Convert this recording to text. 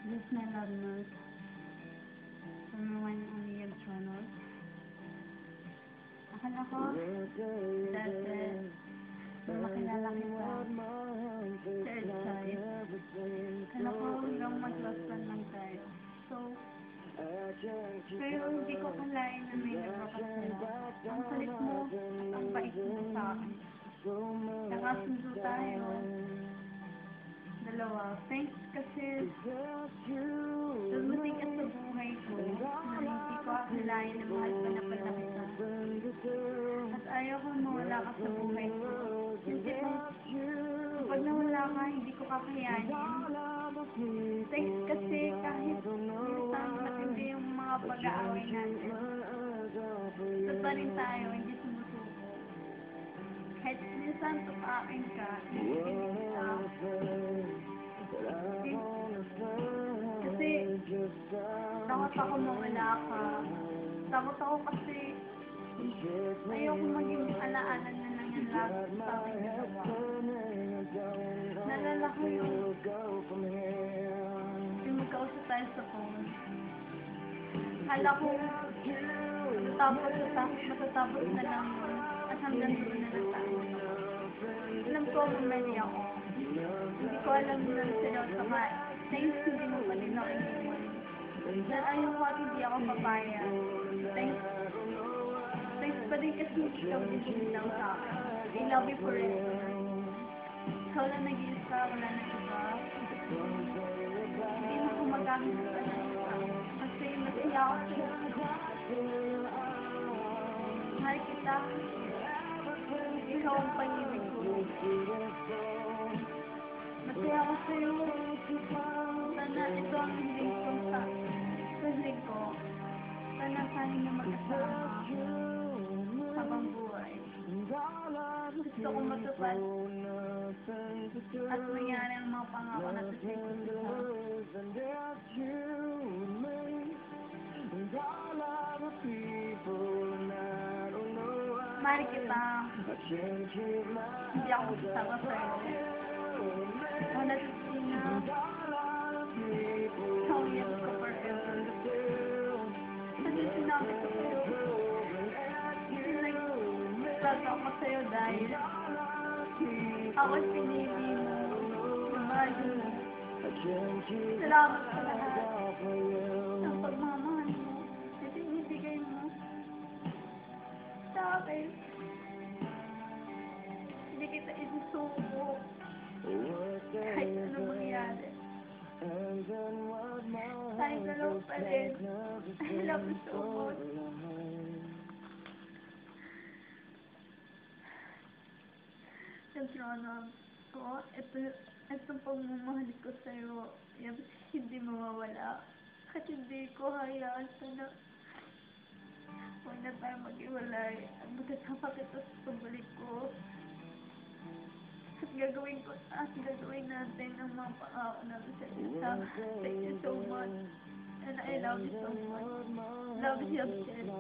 This is my love note from my one and only Journal. Akala ko, dati, nung makilala kita, third sight, akala ko hanggang mag-husband lang tayo. So, pero hindi ko kalain na may nagpapasala. Ang kulit mo at ang bait mo sa akin. Nakasundo tayo. Dalawa. Thanks kasi dumating ka sa buhay ko na hindi ko akalain na mahal pa na pala kita. At ayaw ko mawala ka sa buhay ko. Kasi pag nawala ka, hindi ko kakayanin. Thanks kasi kahit minsan matindi yung mga pag-aaway natin. Ito pa rin tayo, hindi sumusuko. Kahit minsan tumakin ka, hindi ka. Kasi takot ako mawala ka. Takot ako kasi ayoko maging alaala na lang yung lagi sa aking dalawa. Nalala ko yung magkausap tayo sa phone. Kala ko matatapos na lang yun at hanggang doon na lang tayo. Alam ko mamali ako. Hindi ko alam na seryoso ka. Thanks, hindi mo pa rin ako iniwan. Dahil ayaw ko at hindi ako papaya. Thanks pa rin kasi ikaw din lang sa akin. I love you forever. Ikaw lang nag-iisa, wala na iba. Hindi mo gumagamit pa na iba. Kasi masaya ako sa'yo. Mahal kita. Ikaw ang pag-ibig ko. Masaya ako sa'yo. Sana ito ang hiling ko sa hiling ko. Sana saling na mag-asama habang buhay. Gusto ko matupad at mangyari ang mga pangako na tusin ko mahal kita. Hindi ako magsasama sa'yo. Wala Tina. Ikaw yan ko forever. Kasi sinabi ko sa'yo. Nagsasabi ako sa'yo dahil ako pinili mo. Mahal mo. Salamat sa lahat ng pagmamahal mo. Kasi inibigay mo sa akin. Hindi kita isusuko. Kahit ano mangyari. Tayo dalawa pa rin. I love you so much. Kasronon ko, itong pagmamahal ko sa'yo, hindi mawawala. Kahit hindi ko hayaan sana. Huwag na tayo mag-iwalay. At magkasama kita sa pabalik ko. At gagawin natin ang mga pangako natin sa isa. Thank you so much. And I love you so much. Love you, Jen.